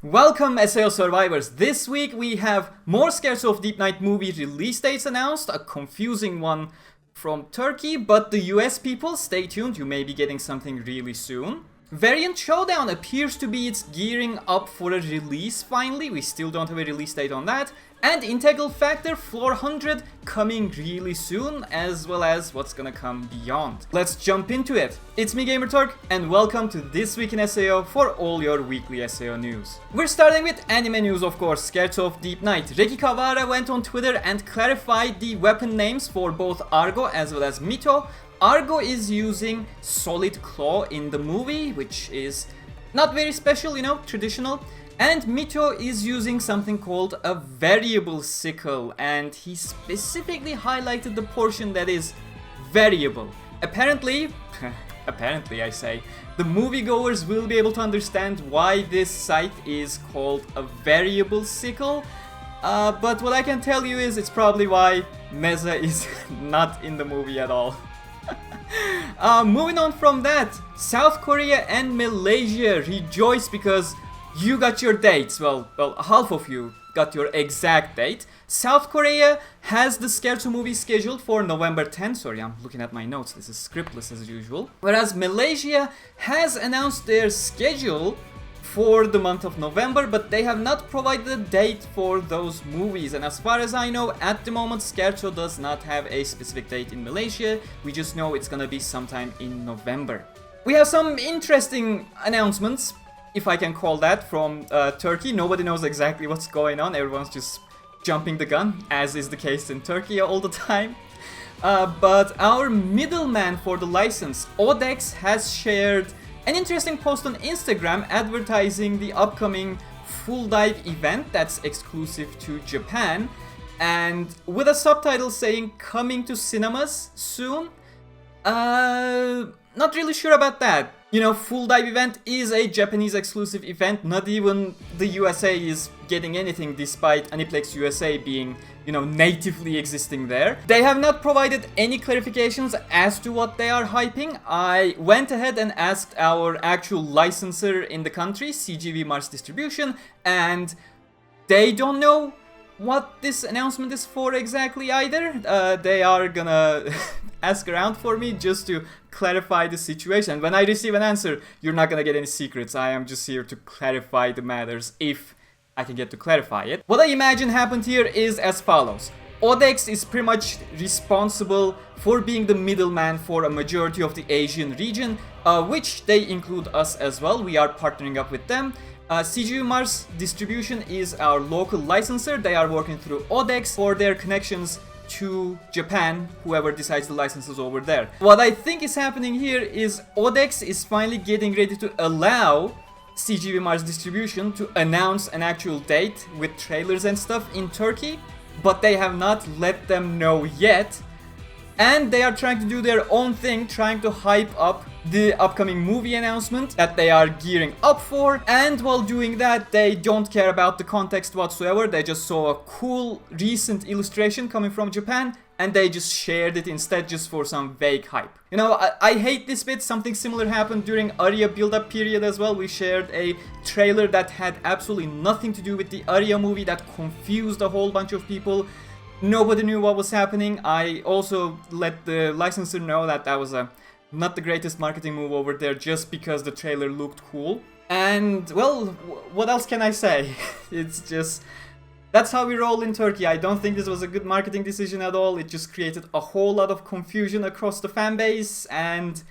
Welcome SAO survivors. This week we have more Scherzo of Deep Night movie release dates announced, a confusing one from Turkey, but the US people, stay tuned, you may be getting something really soon. Variant Showdown appears to be it's gearing up for a release finally, we still don't have a release date on that. And Integral Factor 400 coming really soon, as well as what's gonna come beyond. Let's jump into it. It's me, Gamerturk, and welcome to This Week in SAO for all your weekly SAO news. We're starting with anime news, of course. Scherzo of Deep Night. Reki went on Twitter and clarified the weapon names for both Argo as well as Mito. Argo is using Solid Claw in the movie, which is not very special, you know, traditional. And Mito is using something called a variable sickle, and he specifically highlighted the portion that is variable. Apparently, I say, the moviegoers will be able to understand why this Scythe is called a variable sickle. But what I can tell you is it's probably why Meza is not in the movie at all. Moving on from that, South Korea and Malaysia rejoice because you got your dates. Well, half of you got your exact date. South Korea has the Scherzo movie scheduled for November 10. Sorry, I'm looking at my notes. This is scriptless as usual. Whereas Malaysia has announced their schedule for the month of November, but they have not provided a date for those movies. And as far as I know, at the moment, Scherzo does not have a specific date in Malaysia. We just know it's gonna be sometime in November. We have some interesting announcements, if I can call that, from Turkey. Nobody knows exactly what's going on. Everyone's just jumping the gun, as is the case in Turkey all the time. But our middleman for the license, Odex, has shared an interesting post on Instagram advertising the upcoming FullDive event that's exclusive to Japan, and with a subtitle saying coming to cinemas soon. Not really sure about that. You know, FullDive event is a Japanese exclusive event. Not even the USA is getting anything despite Aniplex USA being, you know, natively existing there. They have not provided any clarifications as to what they are hyping. I went ahead and asked our actual licensor in the country, CGV Mars Distribution, and they don't know what this announcement is for exactly either. They are gonna ask around for me just to clarify the situation. When I receive an answer, you're not gonna get any secrets. I am just here to clarify the matters if I can get to clarify it. What I imagine happened here is as follows. Odex is pretty much responsible for being the middleman for a majority of the Asian region, which they include us as well. We are partnering up with them. CGV Mars Distribution is our local licensor. They are working through Odex for their connections to Japan, whoever decides the licenses over there. What I think is happening here is Odex is finally getting ready to allow CGV Mars Distribution to announce an actual date with trailers and stuff in Turkey, but they have not let them know yet. And they are trying to do their own thing, trying to hype up the upcoming movie announcement that they are gearing up for. And while doing that, they don't care about the context whatsoever. They just saw a cool recent illustration coming from Japan and they just shared it instead just for some vague hype. You know, I hate this bit. Something similar happened during Arya build-up period as well. We shared a trailer that had absolutely nothing to do with the Arya movie that confused a whole bunch of people. Nobody knew what was happening. I also let the licensor know that that was not the greatest marketing move over there just because the trailer looked cool. And, well, what else can I say? It's just, that's how we roll in Turkey. I don't think this was a good marketing decision at all. It just created a whole lot of confusion across the fan base, and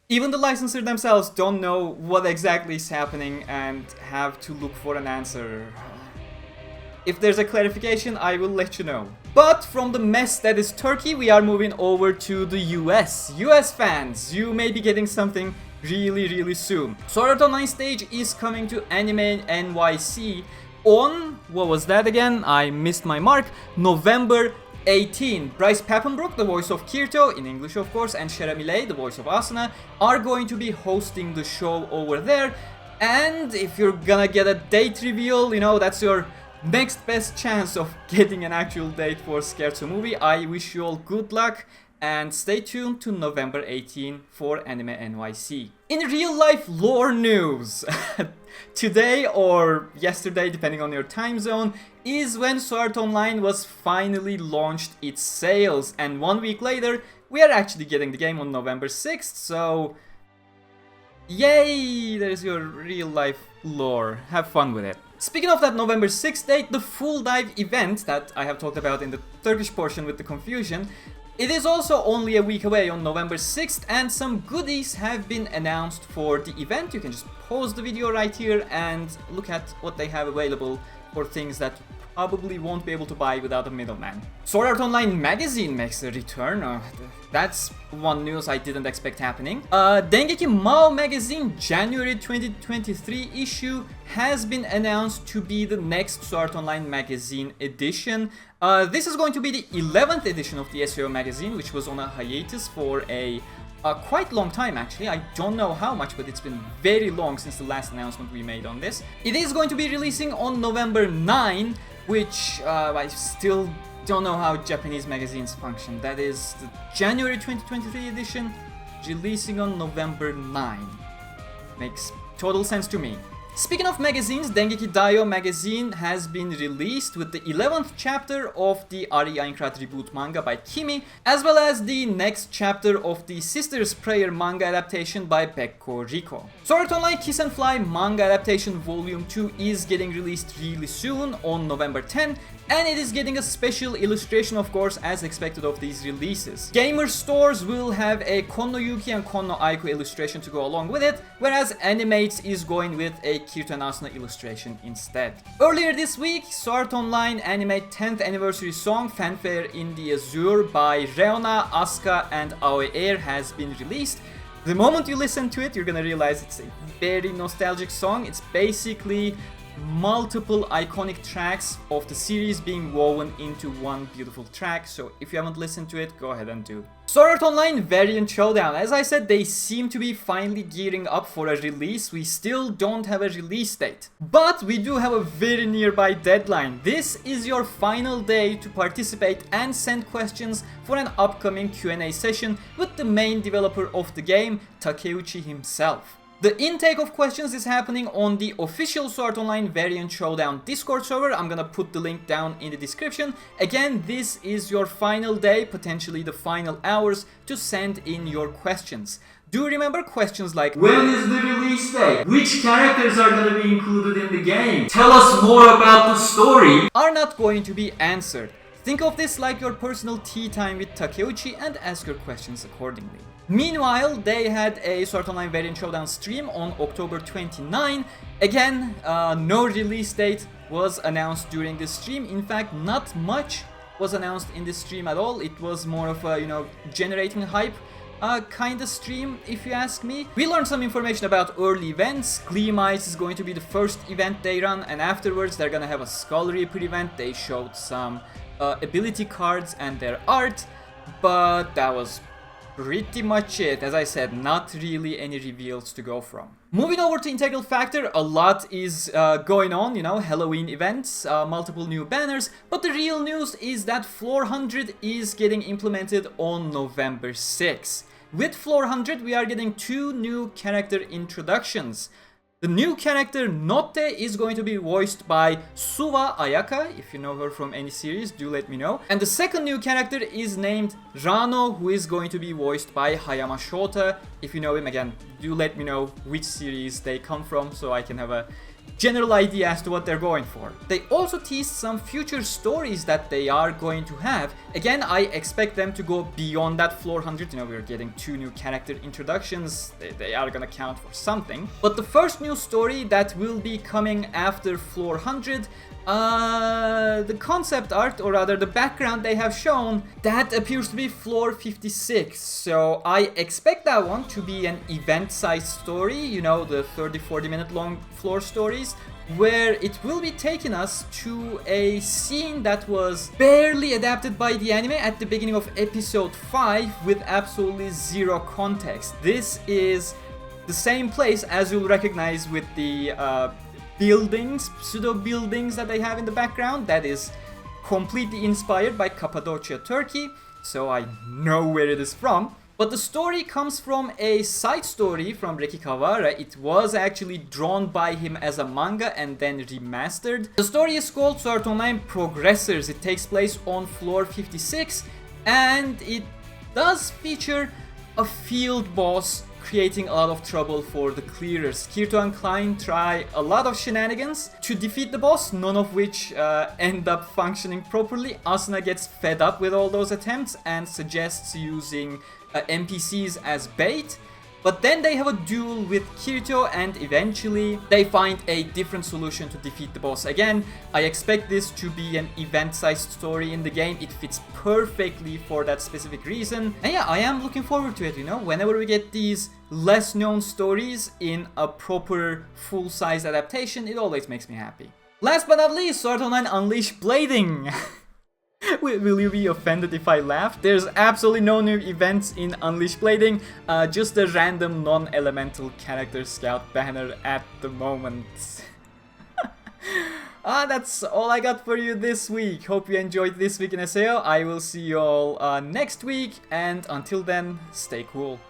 even the licensor themselves don't know what exactly is happening and have to look for an answer. If there's a clarification, I will let you know. But from the mess that is Turkey, we are moving over to the US. US fans, you may be getting something really soon. Sword Art Online stage is coming to Anime NYC on, what was that again? I missed my mark. November 18. Bryce Papenbrook, the voice of Kirito, in English of course, and Shera Millet, the voice of Asuna, are going to be hosting the show over there. And if you're gonna get a date reveal, you know, that's your next best chance of getting an actual date for Scherzo movie. I wish you all good luck, and stay tuned to November 18 for Anime NYC. In real life lore news, today or yesterday, depending on your time zone, is when Sword Art Online was finally launched its sales, and 1 week later, we are actually getting the game on November 6th, so yay! There's your real life lore. Have fun with it. Speaking of that November 6th date, the FullDive event that I have talked about in the Turkish portion with the confusion, it is also only a week away on November 6th, and some goodies have been announced for the event. You can just pause the video right here and look at what they have available for things that probably won't be able to buy without a middleman. Sword Art Online Magazine makes a return. That's one news I didn't expect happening. Dengeki Mao Magazine January 2023 issue has been announced to be the next Sword Art Online Magazine edition. This is going to be the 11th edition of the SAO Magazine, which was on a hiatus for a quite long time actually. I don't know how much, but it's been very long since the last announcement we made on this. It is going to be releasing on November 9, which I still don't know how Japanese magazines function. That is the January 2023 edition, releasing on November 9. Makes total sense to me. Speaking of magazines, Dengeki Daio magazine has been released with the 11th chapter of the Ari Aincrad reboot manga by Kimi, as well as the next chapter of the Sister's Prayer manga adaptation by Bekko Riko. Sword Art Online Kiss and Fly manga adaptation volume 2 is getting released really soon on November 10, and it is getting a special illustration, of course, as expected of these releases. Gamer stores will have a Kon no Yuki and Kon no Aiko illustration to go along with it, whereas Animates is going with a Kirito and Asuna illustration instead. Earlier this week, Sword Art Online Animate 10th Anniversary Song Fanfare in the Azure by Reona, Asuka, and Aoi Air has been released. The moment you listen to it, you're gonna realize it's a very nostalgic song. It's basically multiple iconic tracks of the series being woven into one beautiful track, so if you haven't listened to it, go ahead and do. Sword Art Online Variant Showdown. As I said, they seem to be finally gearing up for a release. We still don't have a release date, but we do have a very nearby deadline. This is your final day to participate and send questions for an upcoming Q&A session with the main developer of the game, Takeuchi himself. The intake of questions is happening on the official Sword Art Online Variant Showdown Discord server. I'm gonna put the link down in the description. Again, this is your final day, potentially the final hours, to send in your questions. Do remember questions like, when is the release date? Which characters are gonna be included in the game? Tell us more about the story, are not going to be answered. Think of this like your personal tea time with Takeuchi and ask your questions accordingly. Meanwhile, they had a Sword Art Online Variant Showdown stream on October 29. Again, no release date was announced during this stream. In fact, not much was announced in this stream at all. It was more of a, generating hype kind of stream, if you ask me. We learned some information about early events. Gleamice is going to be the first event they run, and afterwards they're gonna have a Skull Reaper event. They showed some ability cards and their art, but that was pretty much it. As I said, not really any reveals to go from. Moving over to Integral Factor, a lot is going on, Halloween events, multiple new banners, but the real news is that Floor 100 is getting implemented on November 6. With Floor 100, we are getting 2 new character introductions. The new character Notte is going to be voiced by Suwa Ayaka. If you know her from any series, do let me know. And the second new character is named Rano, who is going to be voiced by Hayama Shota. If you know him, again, do let me know which series they come from so I can have a general idea as to what they're going for. They also teased some future stories that they are going to have. Again, I expect them to go beyond that Floor 100. We're getting 2 new character introductions. They are gonna count for something. But the first new story that will be coming after Floor 100, the concept art, or rather the background they have shown, that appears to be Floor 56. So I expect that one to be an event-sized story, the 30-40 minute long floor stories, where it will be taking us to a scene that was barely adapted by the anime at the beginning of episode 5 with absolutely zero context. This is the same place, as you'll recognize with the buildings, pseudo buildings that they have in the background. That is completely inspired by Cappadocia, Turkey. so I know where it is from. But the story comes from a side story from Reki Kawara. It was actually drawn by him as a manga and then remastered. The story is called Sword Art Online Progressors. It takes place on floor 56 and it does feature a field boss creating a lot of trouble for the clearers. Kirito and Klein try a lot of shenanigans to defeat the boss, none of which end up functioning properly. Asuna gets fed up with all those attempts and suggests using NPCs as bait. But then they have a duel with Kirito and eventually they find a different solution to defeat the boss. Again, I expect this to be an event-sized story in the game. It fits perfectly for that specific reason. And yeah, I am looking forward to it, you know. Whenever we get these less known stories in a proper full-size adaptation, it always makes me happy. Last but not least, Sword Art Online Unleash Blading. Will you be offended if I laugh? There's absolutely no new events in Unleash Blading, just a random non-elemental character scout banner at the moment. That's all I got for you this week. Hope you enjoyed this week in SAO. I will see you all next week, and until then, stay cool.